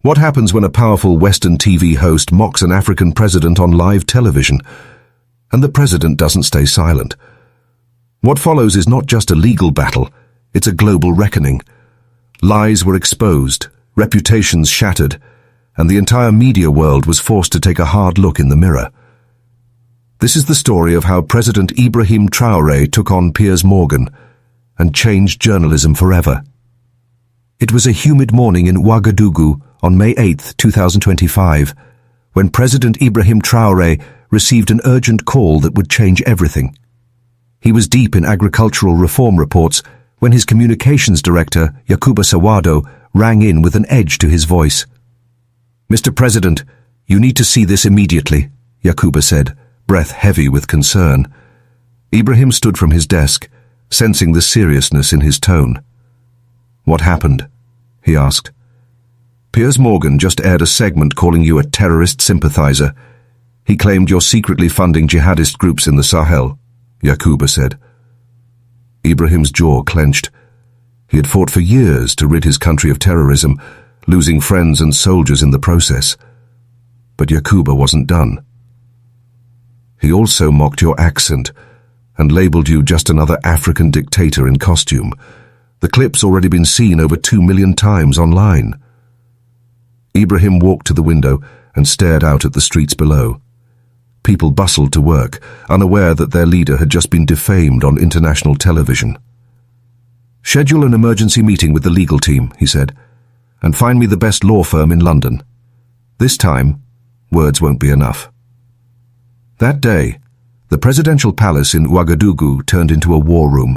What happens when a powerful Western TV host mocks an African president on live television, and the president doesn't stay silent? What follows is not just a legal battle, it's a global reckoning. Lies were exposed, reputations shattered, and the entire media world was forced to take a hard look in the mirror. This is the story of how President Ibrahim Traoré took on Piers Morgan and changed journalism forever. It was a humid morning in Ouagadougou on May 8, 2025, when President Ibrahim Traoré received an urgent call that would change everything. He was deep in agricultural reform reports when his communications director, Yakuba Sawado, rang in with an edge to his voice. "Mr. President, you need to see this immediately," Yakuba said, breath heavy with concern. Ibrahim stood from his desk, sensing the seriousness in his tone. "What happened?" he asked. "Piers Morgan just aired a segment calling you a terrorist sympathizer. He claimed you're secretly funding jihadist groups in the Sahel," Yakuba said. Ibrahim's jaw clenched. He had fought for years to rid his country of terrorism, losing friends and soldiers in the process. But Yakuba wasn't done. "He also mocked your accent and labeled you just another African dictator in costume. The clip's already been seen over 2 million times online." Ibrahim walked to the window and stared out at the streets below. People bustled to work, unaware that their leader had just been defamed on international television. "Schedule an emergency meeting with the legal team," he said, "and find me the best law firm in London. This time, words won't be enough." That day, the presidential palace in Ouagadougou turned into a war room.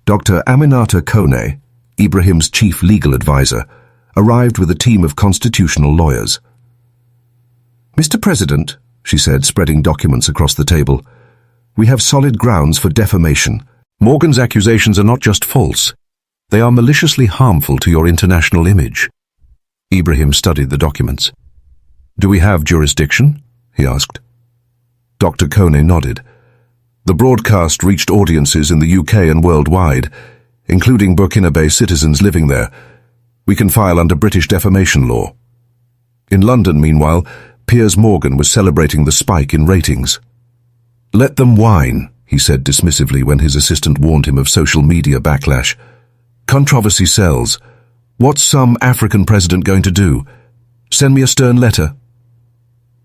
Dr. Aminata Kone, Ibrahim's chief legal advisor, arrived with a team of constitutional lawyers. "Mr. President," she said, spreading documents across the table, "we have solid grounds for defamation. Morgan's accusations are not just false, they are maliciously harmful to your international image." Ibrahim studied the documents. "Do we have jurisdiction?" he asked. Dr. Kone nodded. "The broadcast reached audiences in the UK and worldwide, including Burkina-based citizens living there. We can file under British defamation law." In London, meanwhile, Piers Morgan was celebrating the spike in ratings. "Let them whine," he said dismissively when his assistant warned him of social media backlash. "Controversy sells. What's some African president going to do? Send me a stern letter?"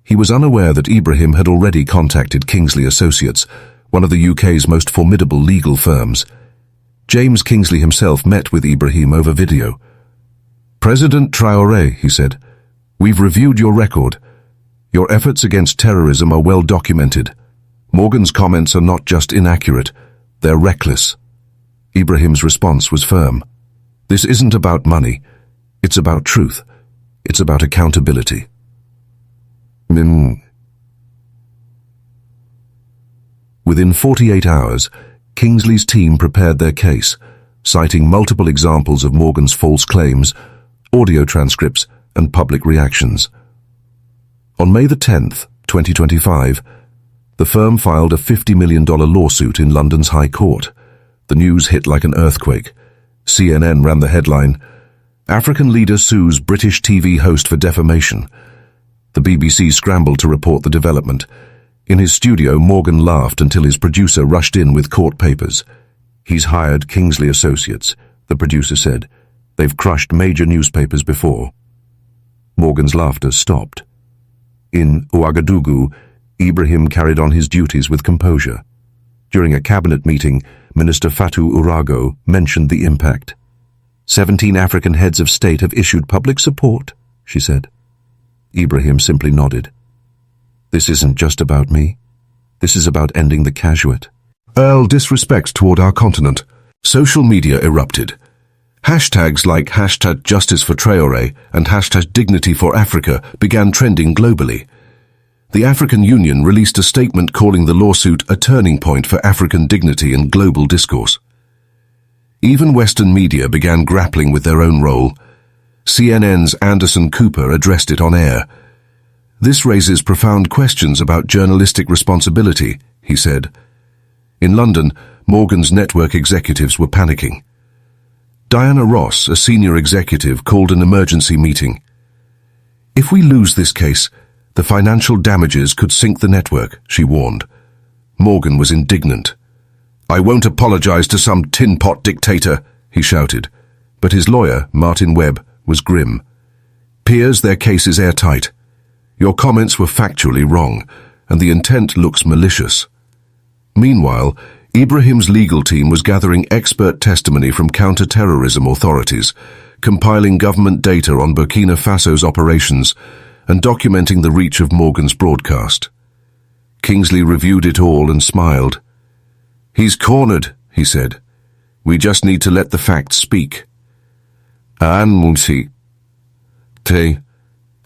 He was unaware that Ibrahim had already contacted Kingsley Associates, one of the UK's most formidable legal firms. James Kingsley himself met with Ibrahim over video. "President Traoré," he said, "we've reviewed your record. Your efforts against terrorism are well documented. Morgan's comments are not just inaccurate, they're reckless." Ibrahim's response was firm. "This isn't about money. It's about truth. It's about accountability." Within 48 hours, Kingsley's team prepared their case, citing multiple examples of Morgan's false claims, audio transcripts, and public reactions. On May 10th, 2025, the firm filed a $50 million lawsuit in London's High Court. The news hit like an earthquake. CNN ran the headline, "African leader sues British TV host for defamation." The BBC scrambled to report the development. In his studio, Morgan laughed until his producer rushed in with court papers. "He's hired Kingsley Associates," the producer said. "They've crushed major newspapers before." Morgan's laughter stopped. In Ouagadougou, Ibrahim carried on his duties with composure. During a cabinet meeting, Minister Fatou Urago mentioned the impact. 17 African heads of state have issued public support," she said. Ibrahim simply nodded. "This isn't just about me. This is about ending the casualty." Disrespect toward our continent. Social media erupted. Hashtags like #JusticeForTraoré and #DignityForAfrica began trending globally. The African Union released a statement calling the lawsuit a turning point for African dignity and global discourse. Even Western media began grappling with their own role. CNN's Anderson Cooper addressed it on air. "This raises profound questions about journalistic responsibility," he said. In London, Morgan's network executives were panicking. Diana Ross, a senior executive, called an emergency meeting. If we lose this case, the financial damages could sink the network, she warned. Morgan was indignant. "I won't apologize to some tin-pot dictator," he shouted. But his lawyer, Martin Webb, was grim. "Piers, their case is airtight. Your comments were factually wrong, and the intent looks malicious." Meanwhile, Ibrahim's legal team was gathering expert testimony from counter-terrorism authorities, compiling government data on Burkina Faso's operations, and documenting the reach of Morgan's broadcast. Kingsley reviewed it all and smiled. "He's cornered," he said. "We just need to let the facts speak."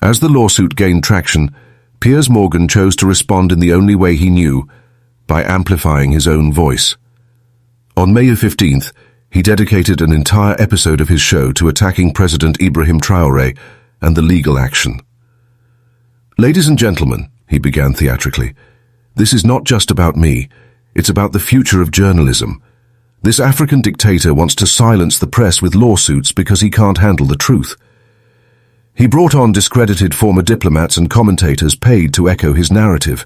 As the lawsuit gained traction, Piers Morgan chose to respond in the only way he knew, by amplifying his own voice. On May 15th, he dedicated an entire episode of his show to attacking President Ibrahim Traoré and the legal action. "Ladies and gentlemen," he began theatrically, "this is not just about me, it's about the future of journalism. This African dictator wants to silence the press with lawsuits because he can't handle the truth." He brought on discredited former diplomats and commentators paid to echo his narrative.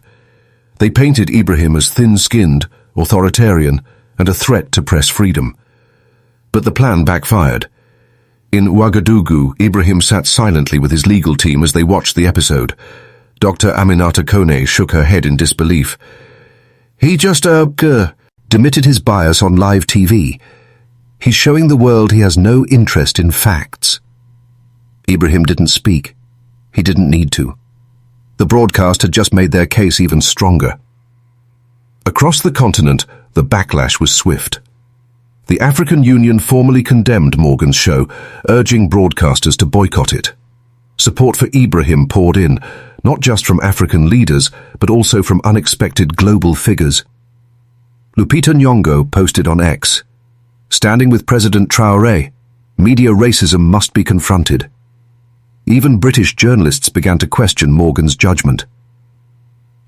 They painted Ibrahim as thin-skinned, authoritarian, and a threat to press freedom. But the plan backfired. In Ouagadougou, Ibrahim sat silently with his legal team as they watched the episode. Dr. Aminata Kone shook her head in disbelief. "He just, demitted his bias on live TV. He's showing the world he has no interest in facts." Ibrahim didn't speak. He didn't need to. The broadcast had just made their case even stronger. Across the continent, the backlash was swift. The African Union formally condemned Morgan's show, urging broadcasters to boycott it. Support for Ibrahim poured in, not just from African leaders, but also from unexpected global figures. Lupita Nyong'o posted on X, "Standing with President Traoré, media racism must be confronted." Even British journalists began to question Morgan's judgment.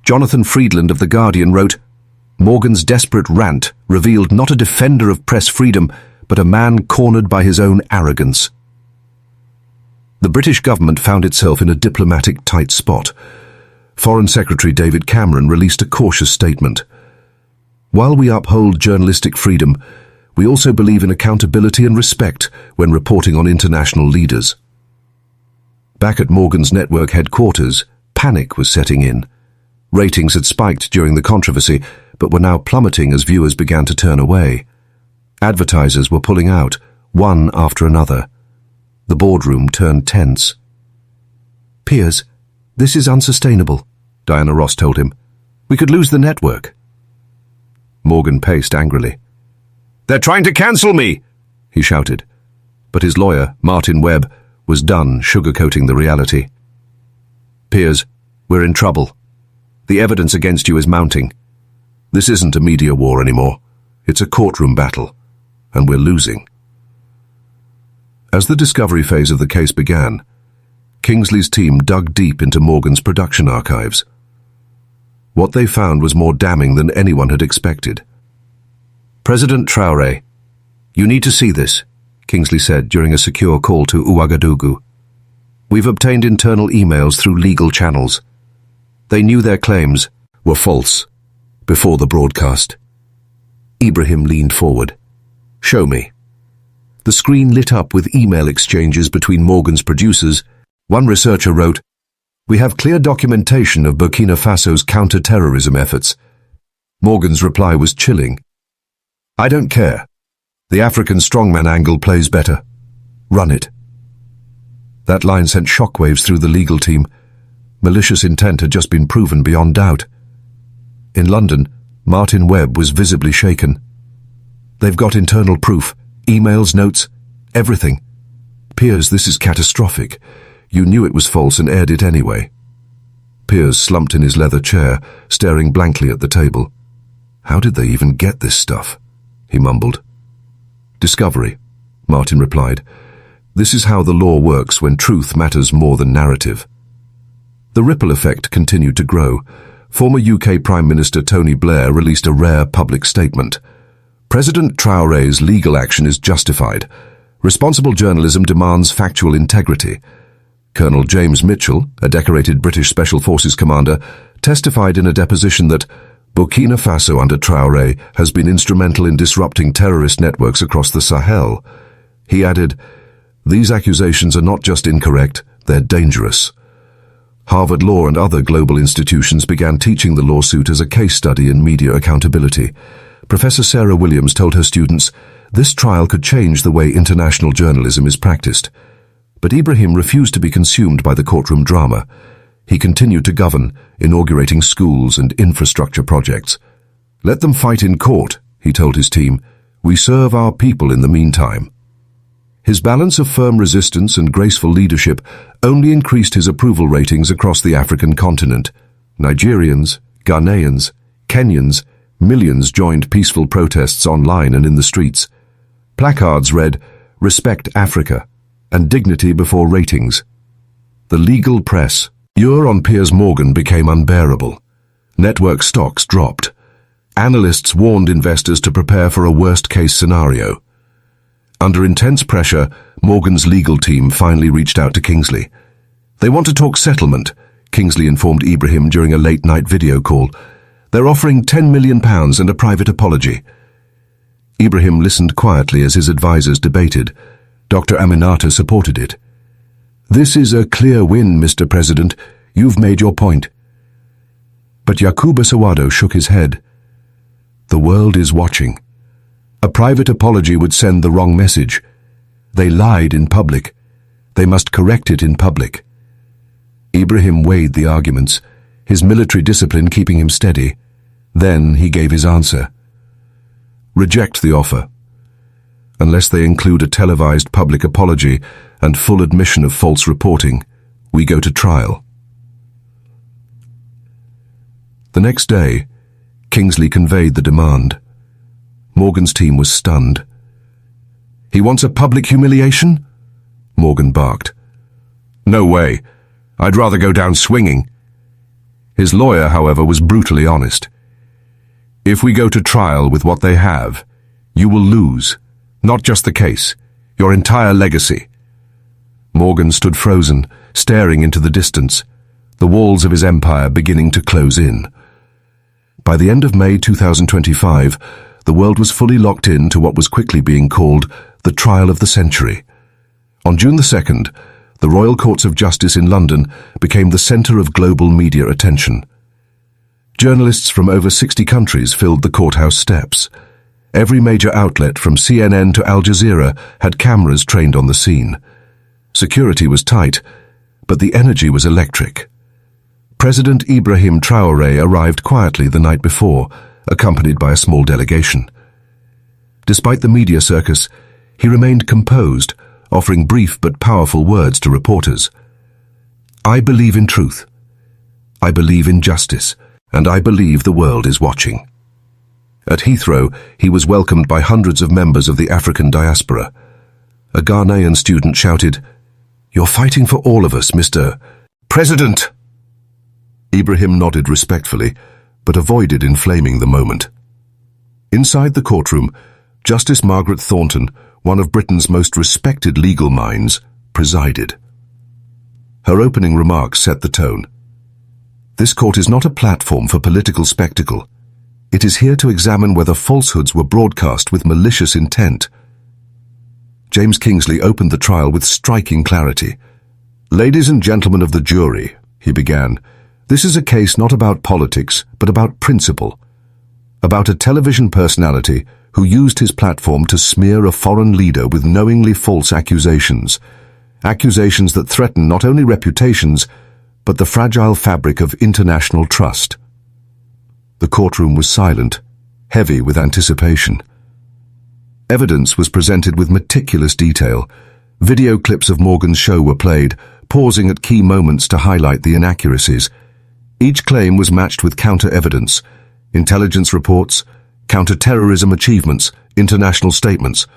Jonathan Freedland of The Guardian wrote, "Morgan's desperate rant revealed not a defender of press freedom, but a man cornered by his own arrogance." The British government found itself in a diplomatic tight spot. Foreign Secretary David Cameron released a cautious statement. "While we uphold journalistic freedom, we also believe in accountability and respect when reporting on international leaders." Back at Morgan's network headquarters, panic was setting in. Ratings had spiked during the controversy, but were now plummeting as viewers began to turn away. Advertisers were pulling out, one after another. The boardroom turned tense. "Piers, this is unsustainable," Diana Ross told him. "We could lose the network." Morgan paced angrily. "They're trying to cancel me!" he shouted. But his lawyer, Martin Webb, was done sugarcoating the reality. "Piers, we're in trouble. The evidence against you is mounting. This isn't a media war anymore. It's a courtroom battle, and we're losing." As the discovery phase of the case began, Kingsley's team dug deep into Morgan's production archives. What they found was more damning than anyone had expected. "President Traoré, you need to see this," Kingsley said during a secure call to Ouagadougou. "We've obtained internal emails through legal channels. They knew their claims were false before the broadcast." Ibrahim leaned forward. "Show me." The screen lit up with email exchanges between Morgan's producers. One researcher wrote, "We have clear documentation of Burkina Faso's counter-terrorism efforts." Morgan's reply was chilling. "I don't care. The African strongman angle plays better. Run it." That line sent shockwaves through the legal team. Malicious intent had just been proven beyond doubt. In London, Martin Webb was visibly shaken. "They've got internal proof. Emails, notes, everything. Piers, this is catastrophic. You knew it was false and aired it anyway." Piers slumped in his leather chair, staring blankly at the table. "How did they even get this stuff?" he mumbled. "Discovery," Martin replied. "This is how the law works when truth matters more than narrative." The ripple effect continued to grow. Former UK Prime Minister Tony Blair released a rare public statement. "President Traoré's legal action is justified. Responsible journalism demands factual integrity." Colonel James Mitchell, a decorated British Special Forces commander, testified in a deposition that Burkina Faso under Traoré has been instrumental in disrupting terrorist networks across the Sahel. He added, "These accusations are not just incorrect, they're dangerous." Harvard Law and other global institutions began teaching the lawsuit as a case study in media accountability. Professor Sarah Williams told her students, this trial could change the way international journalism is practiced. But Ibrahim refused to be consumed by the courtroom drama. He continued to govern, inaugurating schools and infrastructure projects. "Let them fight in court," he told his team. "We serve our people in the meantime." His balance of firm resistance and graceful leadership only increased his approval ratings across the African continent. Nigerians, Ghanaians, Kenyans, millions joined peaceful protests online and in the streets. Placards read, "Respect Africa," and "Dignity before ratings." The legal press, on Piers Morgan, became unbearable. Network stocks dropped. Analysts warned investors to prepare for a worst-case scenario. Under intense pressure, Morgan's legal team finally reached out to Kingsley. "They want to talk settlement," Kingsley informed Ibrahim during a late-night video call. "They're offering £10 million and a private apology." Ibrahim listened quietly as his advisors debated. Dr. Aminata supported it. "This is a clear win, Mr. President. You've made your point." But Yakuba Sawado shook his head. "The world is watching. A private apology would send the wrong message. They lied in public. They must correct it in public." Ibrahim weighed the arguments, his military discipline keeping him steady. Then he gave his answer. "Reject the offer. Unless they include a televised public apology and full admission of false reporting, we go to trial." The next day, Kingsley conveyed the demand. Morgan's team was stunned. "He wants a public humiliation?" Morgan barked. "No way. I'd rather go down swinging." His lawyer, however, was brutally honest. "If we go to trial with what they have, you will lose. Not just the case, your entire legacy." Morgan stood frozen, staring into the distance, the walls of his empire beginning to close in. By the end of May 2025, the world was fully locked in to what was quickly being called the trial of the century. On June the 2nd, the Royal Courts of Justice in London became the centre of global media attention. Journalists from over 60 countries filled the courthouse steps. Every major outlet from CNN to Al Jazeera had cameras trained on the scene. Security was tight, but the energy was electric. President Ibrahim Traoré arrived quietly the night before, accompanied by a small delegation. Despite the media circus, he remained composed, offering brief but powerful words to reporters. "I believe in truth. I believe in justice, and I believe the world is watching." At Heathrow, he was welcomed by hundreds of members of the African diaspora. A Ghanaian student shouted, "You're fighting for all of us, Mr. President!" Ibrahim nodded respectfully, but avoided inflaming the moment. Inside the courtroom, Justice Margaret Thornton, one of Britain's most respected legal minds, presided. Her opening remarks set the tone. "This court is not a platform for political spectacle. It is here to examine whether falsehoods were broadcast with malicious intent." James Kingsley opened the trial with striking clarity. "Ladies and gentlemen of the jury," he began, "this is a case not about politics, but about principle. About a television personality who used his platform to smear a foreign leader with knowingly false accusations. Accusations that threaten not only reputations, but the fragile fabric of international trust." The courtroom was silent, heavy with anticipation. Evidence was presented with meticulous detail. Video clips of Morgan's show were played, pausing at key moments to highlight the inaccuracies. Each claim was matched with counter-evidence, intelligence reports, counter-terrorism achievements, international statements.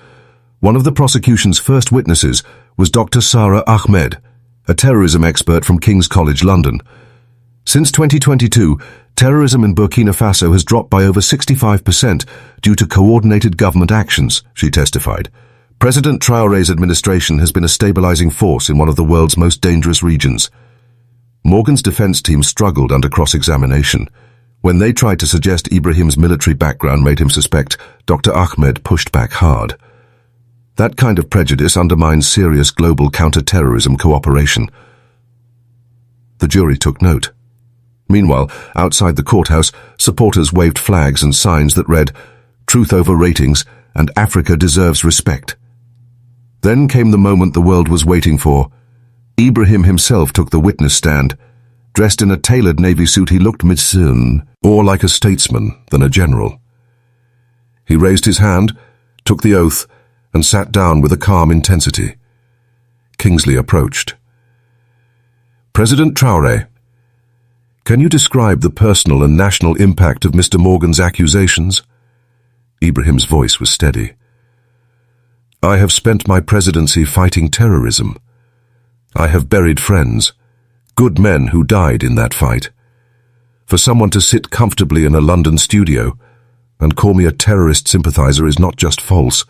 One of the prosecution's first witnesses was Dr. Sara Ahmed, a terrorism expert from King's College London. Since 2022, terrorism in Burkina Faso has dropped by over 65% due to coordinated government actions, she testified. President Traoré's administration has been a stabilizing force in one of the world's most dangerous regions. Morgan's defense team struggled under cross-examination. When they tried to suggest Ibrahim's military background made him suspect, Dr. Ahmed pushed back hard. That kind of prejudice undermines serious global counter-terrorism cooperation. The jury took note. Meanwhile, outside the courthouse, supporters waved flags and signs that read, "Truth over ratings" and "Africa deserves respect." Then came the moment the world was waiting for. Ibrahim himself took the witness stand. Dressed in a tailored navy suit, he looked more like a statesman than a general. He raised his hand, took the oath, and sat down with a calm intensity. Kingsley approached. "President Traoré, can you describe the personal and national impact of Mr. Morgan's accusations?" Ibrahim's voice was steady. "I have spent my presidency fighting terrorism. I have buried friends, good men who died in that fight. For someone to sit comfortably in a London studio and call me a terrorist sympathizer is not just false.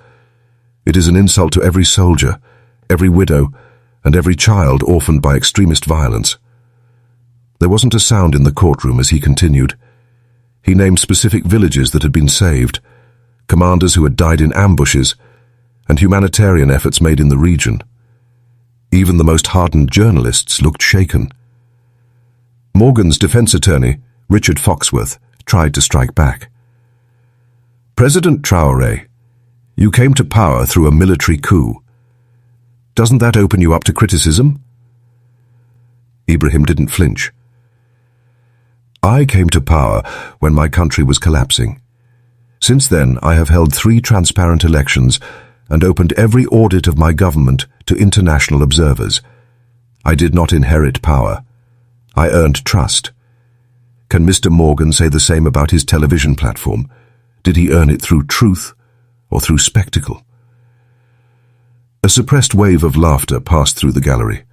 It is an insult to every soldier, every widow, and every child orphaned by extremist violence." There wasn't a sound in the courtroom as he continued. He named specific villages that had been saved, commanders who had died in ambushes, and humanitarian efforts made in the region. Even the most hardened journalists looked shaken. Morgan's defense attorney, Richard Foxworth, tried to strike back. "President Traoré, you came to power through a military coup. Doesn't that open you up to criticism?" Ibrahim didn't flinch. "I came to power when my country was collapsing. Since then, I have held 3 transparent elections and opened every audit of my government to international observers. I did not inherit power. I earned trust. Can Mr. Morgan say the same about his television platform? Did he earn it through truth or through spectacle?" A suppressed wave of laughter passed through the gallery.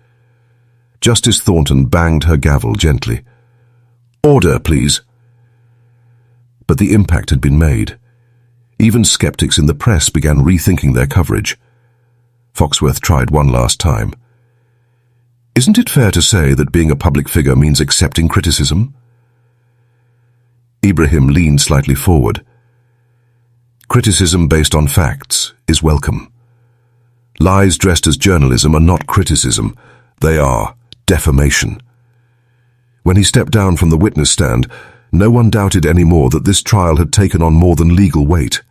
Justice Thornton banged her gavel gently. "Order, please." But the impact had been made. Even skeptics in the press began rethinking their coverage. Foxworth tried one last time. "Isn't it fair to say that being a public figure means accepting criticism?" Ibrahim leaned slightly forward. "Criticism based on facts is welcome. Lies dressed as journalism are not criticism. They are defamation." When he stepped down from the witness stand, no one doubted anymore that this trial had taken on more than legal weight.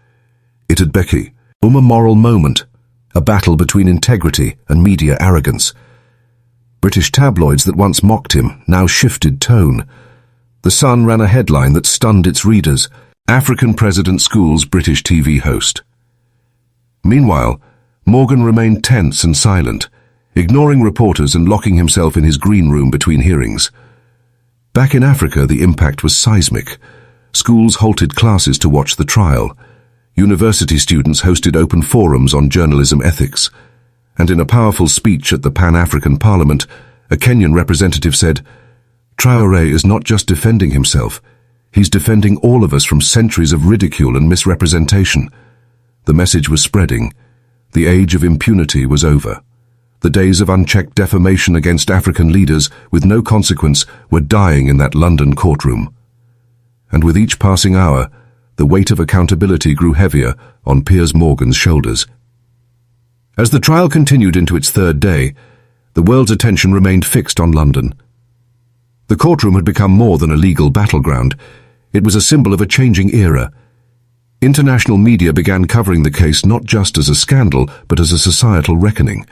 It had become a moral moment, a battle between integrity and media arrogance. British tabloids that once mocked him now shifted tone. The Sun ran a headline that stunned its readers: "African President Schools British TV Host." Meanwhile, Morgan remained tense and silent, ignoring reporters and locking himself in his green room between hearings. Back in Africa, the impact was seismic. Schools halted classes to watch the trial. University students hosted open forums on journalism ethics. And in a powerful speech at the Pan-African Parliament, a Kenyan representative said, "Traoré is not just defending himself, he's defending all of us from centuries of ridicule and misrepresentation." The message was spreading. The age of impunity was over. The days of unchecked defamation against African leaders with no consequence were dying in that London courtroom. And with each passing hour, the weight of accountability grew heavier on Piers Morgan's shoulders. As the trial continued into its 3rd day, the world's attention remained fixed on London. The courtroom had become more than a legal battleground. It was a symbol of a changing era. International media began covering the case not just as a scandal, but as a societal reckoning.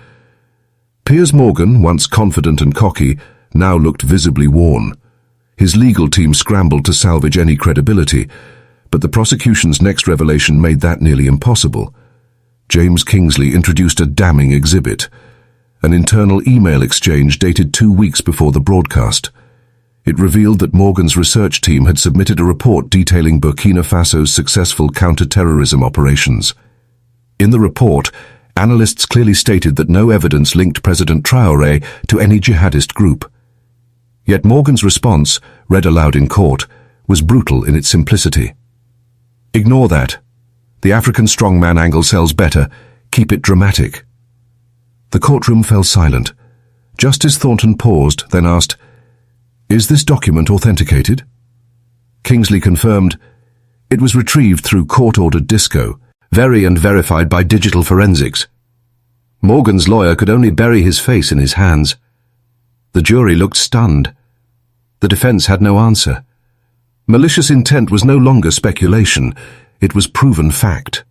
Piers Morgan, once confident and cocky, now looked visibly worn. His legal team scrambled to salvage any credibility, but the prosecution's next revelation made that nearly impossible. James Kingsley introduced a damning exhibit, an internal email exchange dated 2 weeks before the broadcast. It revealed that Morgan's research team had submitted a report detailing Burkina Faso's successful counter-terrorism operations. In the report, analysts clearly stated that no evidence linked President Traoré to any jihadist group. Yet Morgan's response, read aloud in court, was brutal in its simplicity. "Ignore that. The African strongman angle sells better. Keep it dramatic. The courtroom fell silent. Justice Thornton paused, then asked, "Is this document authenticated?" Kingsley confirmed, "It was retrieved through court-ordered disco, and verified by digital forensics." Morgan's lawyer could only bury his face in his hands. The jury looked stunned. The defense had no answer. Malicious intent was no longer speculation, it was proven fact.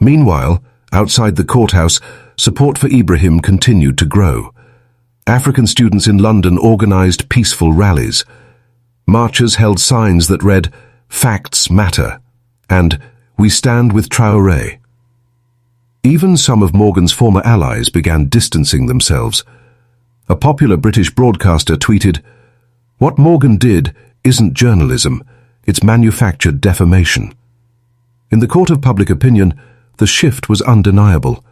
Meanwhile, outside the courthouse, support for Ibrahim continued to grow. African students in London organized peaceful rallies. Marchers held signs that read, "Facts matter," and "We stand with Traoré." Even some of Morgan's former allies began distancing themselves. A popular British broadcaster tweeted, "What Morgan did isn't journalism, it's manufactured defamation." In the court of public opinion, the shift was undeniable.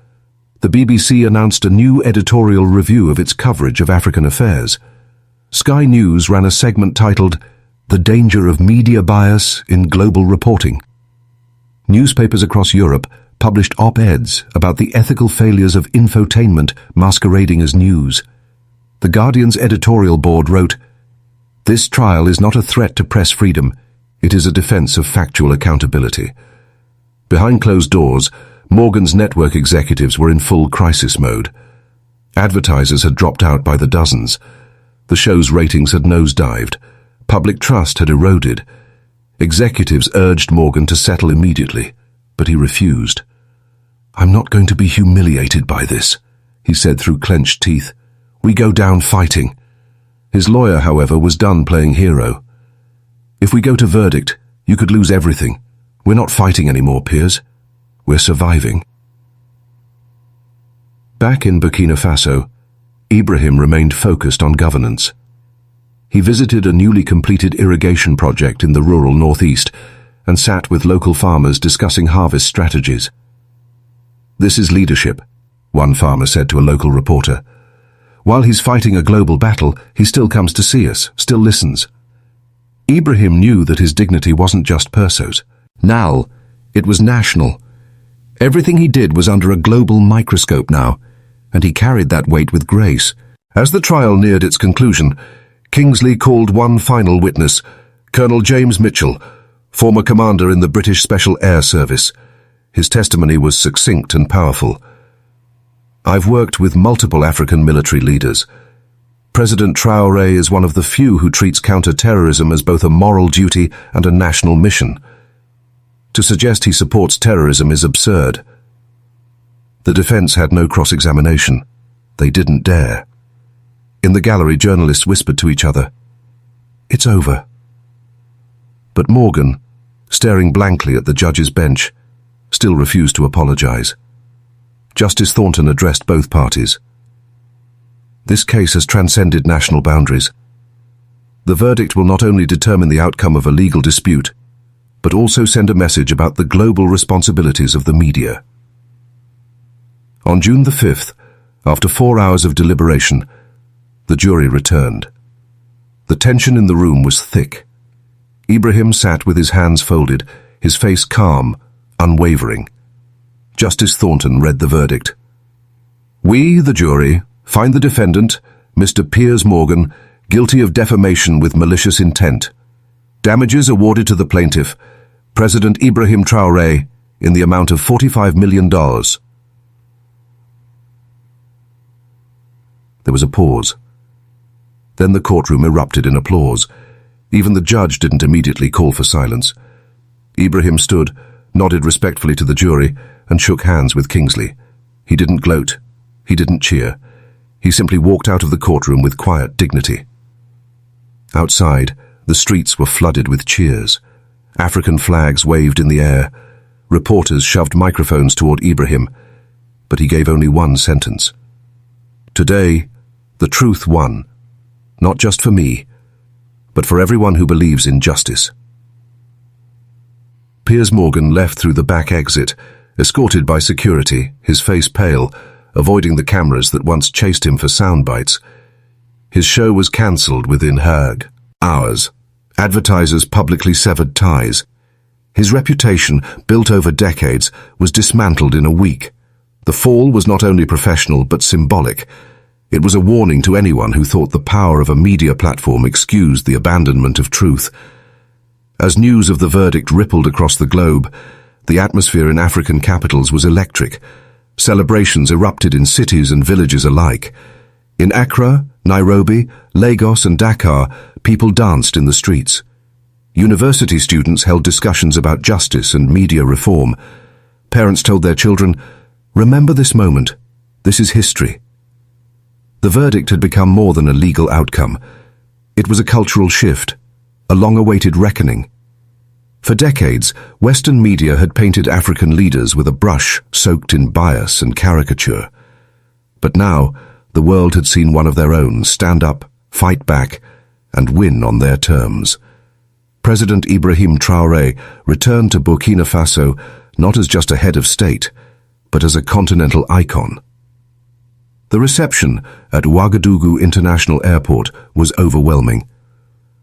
The BBC announced a new editorial review of its coverage of African affairs. Sky News ran a segment titled, "The Danger of Media Bias in Global Reporting." Newspapers across Europe published op-eds about the ethical failures of infotainment masquerading as news. The Guardian's editorial board wrote, "This trial is not a threat to press freedom, it is a defense of factual accountability." Behind closed doors, Morgan's network executives were in full crisis mode. Advertisers had dropped out by the dozens. The show's ratings had nosedived. Public trust had eroded. Executives urged Morgan to settle immediately, but he refused. "I'm not going to be humiliated by this," he said through clenched teeth. "We go down fighting." His lawyer, however, was done playing hero. "If we go to verdict, you could lose everything. We're not fighting anymore, Piers. We're surviving." Back in Burkina Faso, Ibrahim remained focused on governance. He visited a newly completed irrigation project in the rural northeast and sat with local farmers discussing harvest strategies. "This is leadership," one farmer said to a local reporter. "While he's fighting a global battle, he still comes to see us, still listens." Ibrahim knew that his dignity wasn't just Perso's. Now, it was national. Everything he did was under a global microscope now, and he carried that weight with grace. As the trial neared its conclusion, Kingsley called one final witness, Colonel James Mitchell, former commander in the British Special Air Service. His testimony was succinct and powerful. "I've worked with multiple African military leaders. President Traoré is one of the few who treats counter-terrorism as both a moral duty and a national mission. To suggest he supports terrorism is absurd." The defense had no cross-examination. They didn't dare. In the gallery, journalists whispered to each other, "It's over." But Morgan, staring blankly at the judge's bench, still refused to apologize. Justice Thornton addressed both parties. "This case has transcended national boundaries. The verdict will not only determine the outcome of a legal dispute, but also send a message about the global responsibilities of the media." On June the 5th, after 4 hours of deliberation, the jury returned. The tension in the room was thick. Ibrahim sat with his hands folded, his face calm, unwavering. Justice Thornton read the verdict. "We, the jury, find the defendant, Mr. Piers Morgan, guilty of defamation with malicious intent. Damages awarded to the plaintiff, President Ibrahim Traoré, in the amount of $45 million. There was a pause. Then the courtroom erupted in applause. Even the judge didn't immediately call for silence. Ibrahim stood, nodded respectfully to the jury, and shook hands with Kingsley. He didn't gloat. He didn't cheer. He simply walked out of the courtroom with quiet dignity. Outside, the streets were flooded with cheers. African flags waved in the air. Reporters shoved microphones toward Ibrahim, but he gave only one sentence. "Today, the truth won. Not just for me, but for everyone who believes in justice." Piers Morgan left through the back exit, escorted by security, his face pale, avoiding the cameras that once chased him for sound bites. His show was cancelled within hours. Advertisers publicly severed ties. His reputation, built over decades, was dismantled in a week. The fall was not only professional but symbolic. It was a warning to anyone who thought the power of a media platform excused the abandonment of truth. As news of the verdict rippled across the globe, the atmosphere in African capitals was electric. Celebrations erupted in cities and villages alike. In Accra, Nairobi, Lagos and Dakar, people danced in the streets. University students held discussions about justice and media reform. Parents told their children, "Remember this moment. This is history." The verdict had become more than a legal outcome. It was a cultural shift, a long-awaited reckoning. For decades, Western media had painted African leaders with a brush soaked in bias and caricature. But now, the world had seen one of their own stand up, fight back, and win on their terms. President Ibrahim Traoré returned to Burkina Faso not as just a head of state, but as a continental icon. The reception at Ouagadougou International Airport was overwhelming.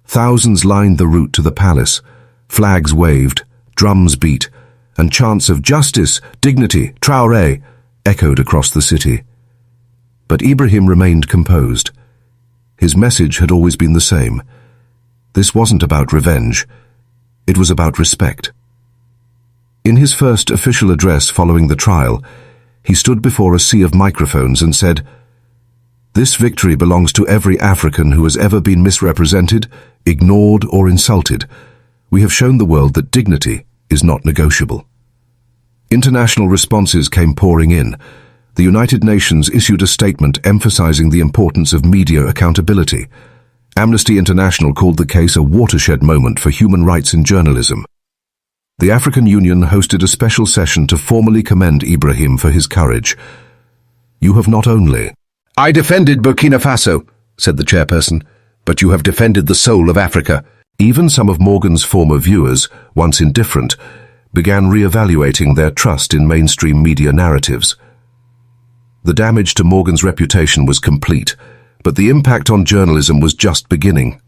Thousands lined the route to the palace. Flags waved, drums beat, and chants of "Justice, dignity, Traoré" echoed across the city. But Ibrahim remained composed. His message had always been the same. This wasn't about revenge. It was about respect. In his first official address following the trial, he stood before a sea of microphones and said, "This victory belongs to every African who has ever been misrepresented, ignored, or insulted. We have shown the world that dignity is not negotiable." International responses came pouring in. The United Nations issued a statement emphasizing the importance of media accountability. Amnesty International called the case a watershed moment for human rights in journalism. The African Union hosted a special session to formally commend Ibrahim for his courage. "You have not only—" "I defended Burkina Faso," said the chairperson, "but you have defended the soul of Africa." Even some of Morgan's former viewers, once indifferent, began re-evaluating their trust in mainstream media narratives. The damage to Morgan's reputation was complete, but the impact on journalism was just beginning.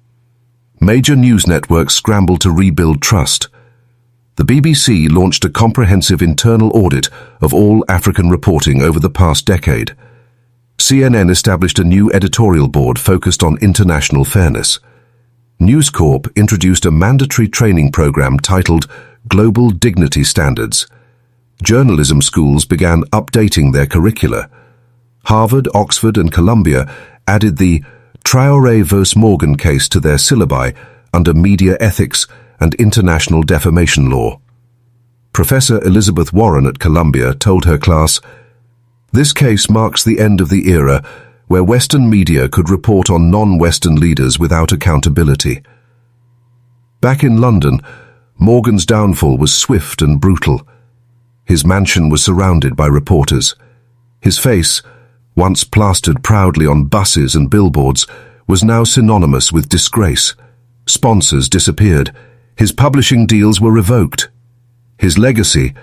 Major news networks scrambled to rebuild trust. The BBC launched a comprehensive internal audit of all African reporting over the past decade. CNN established a new editorial board focused on international fairness. News Corp introduced a mandatory training program titled Global Dignity Standards. Journalism schools began updating their curricula. Harvard, Oxford, and Columbia added the Traoré vs. Morgan case to their syllabi under media ethics and international defamation law. Professor Elizabeth Warren at Columbia told her class, "This case marks the end of the era where Western media could report on non-Western leaders without accountability." Back in London, Morgan's downfall was swift and brutal. His mansion was surrounded by reporters. His face, once plastered proudly on buses and billboards, was now synonymous with disgrace. Sponsors disappeared. His publishing deals were revoked. His legacy,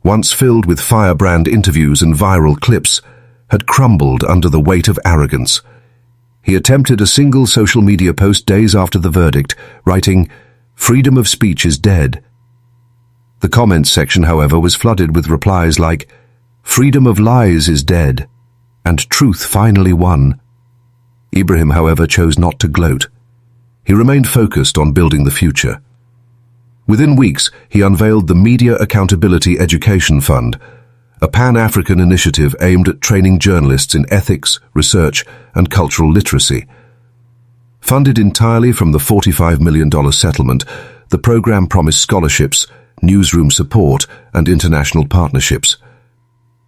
once filled with firebrand interviews and viral clips, had crumbled under the weight of arrogance. He attempted a single social media post days after the verdict, writing, "Freedom of speech is dead." The comments section, however, was flooded with replies like, "Freedom of lies is dead," and "Truth finally won." Ibrahim, however, chose not to gloat. He remained focused on building the future. Within weeks, he unveiled the Media Accountability Education Fund, a Pan-African initiative aimed at training journalists in ethics, research, and cultural literacy. Funded entirely from the $45 million settlement, the program promised scholarships, newsroom support, and international partnerships.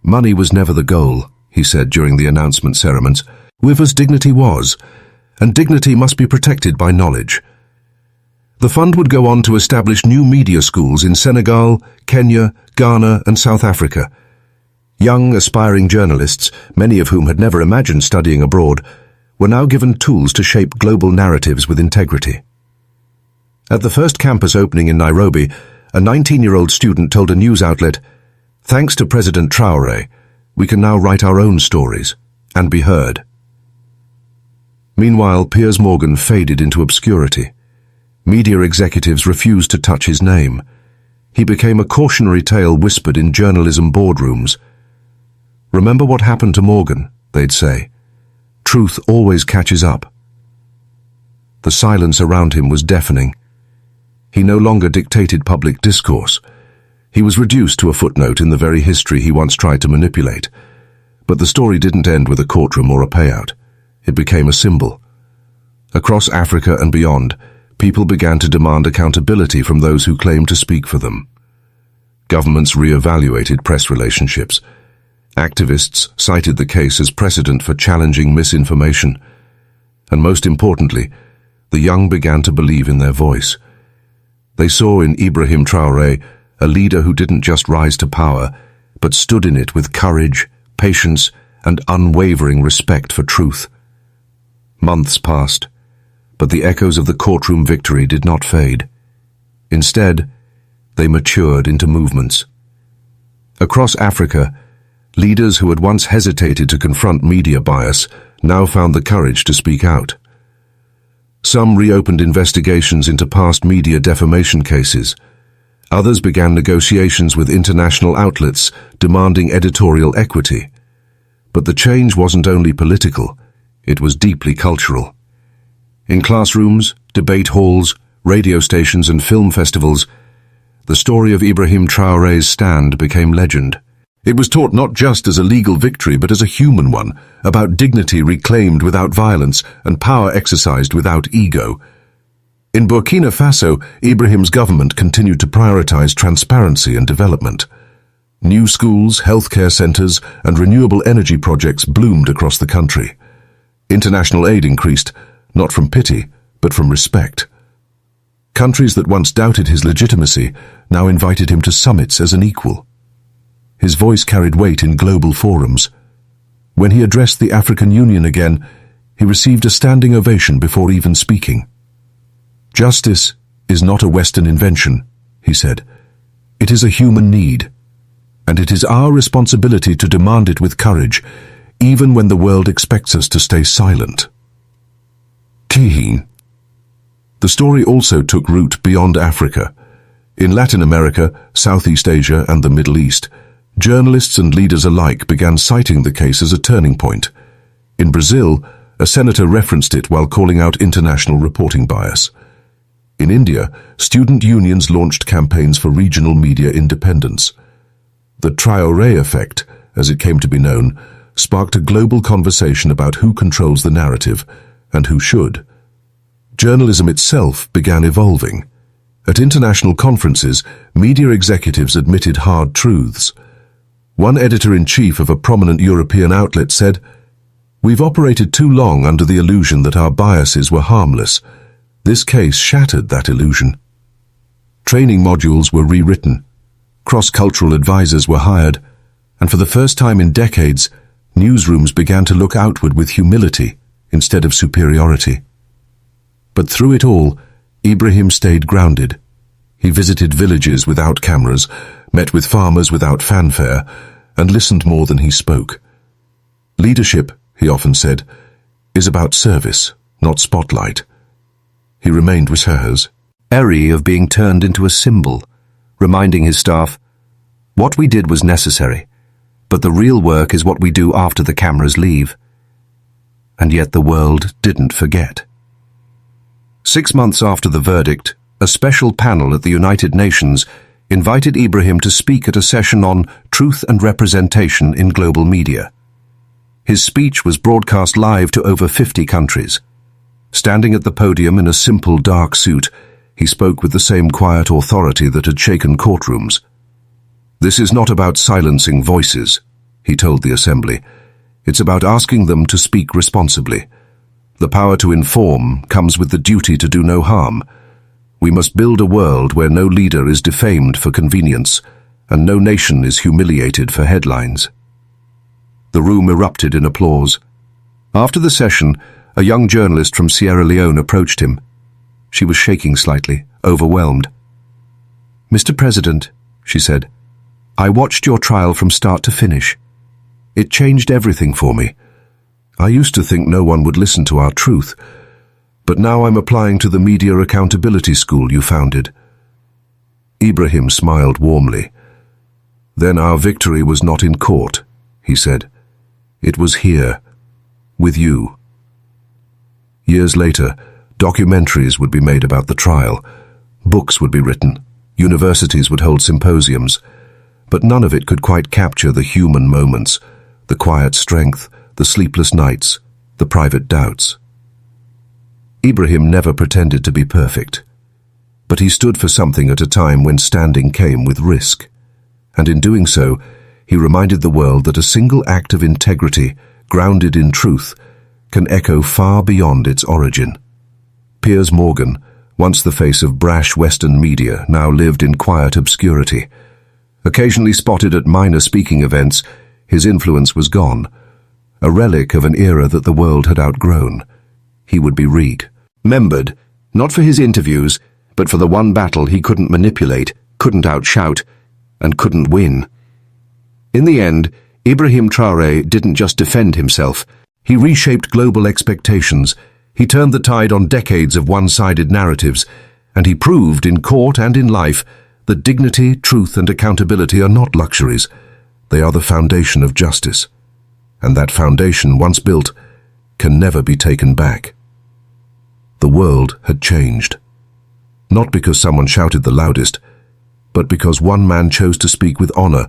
"Money was never the goal," he said during the announcement ceremonies. "With us dignity was, and dignity must be protected by knowledge." The fund would go on to establish new media schools in Senegal, Kenya, Ghana, and South Africa. Young, aspiring journalists, many of whom had never imagined studying abroad, were now given tools to shape global narratives with integrity. At the first campus opening in Nairobi, a 19-year-old student told a news outlet, "Thanks to President Traoré, we can now write our own stories and be heard." Meanwhile, Piers Morgan faded into obscurity. Media executives refused to touch his name. He became a cautionary tale whispered in journalism boardrooms. "Remember what happened to Morgan," they'd say. "Truth always catches up." The silence around him was deafening. He no longer dictated public discourse. He was reduced to a footnote in the very history he once tried to manipulate. But the story didn't end with a courtroom or a payout. It became a symbol. Across Africa and beyond, people began to demand accountability from those who claimed to speak for them. Governments re-evaluated press relationships. Activists cited the case as precedent for challenging misinformation. And most importantly, the young began to believe in their voice. They saw in Ibrahim Traoré a leader who didn't just rise to power, but stood in it with courage, patience, and unwavering respect for truth. Months passed, but the echoes of the courtroom victory did not fade. Instead, they matured into movements. Across Africa, leaders who had once hesitated to confront media bias now found the courage to speak out. Some reopened investigations into past media defamation cases. Others began negotiations with international outlets demanding editorial equity. But the change wasn't only political, it was deeply cultural. In classrooms, debate halls, radio stations and film festivals, the story of Ibrahim Traoré's stand became legend. It was taught not just as a legal victory but as a human one, about dignity reclaimed without violence and power exercised without ego. In Burkina Faso, Ibrahim's government continued to prioritize transparency and development. New schools, healthcare centers, and renewable energy projects bloomed across the country. International aid increased, not from pity, but from respect. Countries that once doubted his legitimacy now invited him to summits as an equal. His voice carried weight in global forums. When he addressed the African Union again, he received a standing ovation before even speaking. "Justice is not a Western invention," he said. "It is a human need, and it is our responsibility to demand it with courage, even when the world expects us to stay silent." Tihin. The story also took root beyond Africa. In Latin America, Southeast Asia, and the Middle East, journalists and leaders alike began citing the case as a turning point. In Brazil, a senator referenced it while calling out international reporting bias. In India, student unions launched campaigns for regional media independence. The Traoré effect, as it came to be known, sparked a global conversation about who controls the narrative and who should. Journalism itself began evolving. At international conferences, media executives admitted hard truths. One editor-in-chief of a prominent European outlet said, "We've operated too long under the illusion that our biases were harmless. This case shattered that illusion." Training modules were rewritten. Cross-cultural advisors were hired, and for the first time in decades, newsrooms began to look outward with humility instead of superiority. But through it all, Ibrahim stayed grounded. He visited villages without cameras, met with farmers without fanfare, and listened more than he spoke. Leadership, he often said, is about service, not spotlight. He remained wary of being turned into a symbol, reminding his staff, "What we did was necessary, but the real work is what we do after the cameras leave." And yet the world didn't forget. 6 months after the verdict, a special panel at the United Nations invited Ibrahim to speak at a session on truth and representation in global media. His speech was broadcast live to over 50 countries. Standing at the podium in a simple dark suit, he spoke with the same quiet authority that had shaken courtrooms. "This is not about silencing voices," he told the assembly. "It's about asking them to speak responsibly. The power to inform comes with the duty to do no harm. We must build a world where no leader is defamed for convenience, and no nation is humiliated for headlines." The room erupted in applause. After the session, a young journalist from Sierra Leone approached him. She was shaking slightly, overwhelmed. "Mr. President," she said, "I watched your trial from start to finish. It changed everything for me. I used to think no one would listen to our truth, but now I'm applying to the Media Accountability School you founded." Ibrahim smiled warmly. "Then our victory was not in court," he said. "It was here, with you." Years later, documentaries would be made about the trial. Books would be written. Universities would hold symposiums. But none of it could quite capture the human moments, the quiet strength, the sleepless nights, the private doubts. Ibrahim never pretended to be perfect. But he stood for something at a time when standing came with risk. And in doing so, he reminded the world that a single act of integrity, grounded in truth, can echo far beyond its origin. Piers Morgan, once the face of brash Western media, now lived in quiet obscurity. Occasionally spotted at minor speaking events, his influence was gone, a relic of an era that the world had outgrown. He would be remembered, not for his interviews, but for the one battle he couldn't manipulate, couldn't outshout, and couldn't win. In the end, Ibrahim Traoré didn't just defend himself. He reshaped global expectations. He turned the tide on decades of one-sided narratives, and he proved in court and in life that dignity, truth, and accountability are not luxuries. They are the foundation of justice. And that foundation, once built, can never be taken back. The world had changed. Not because someone shouted the loudest, but because one man chose to speak with honor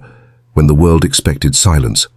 when the world expected silence.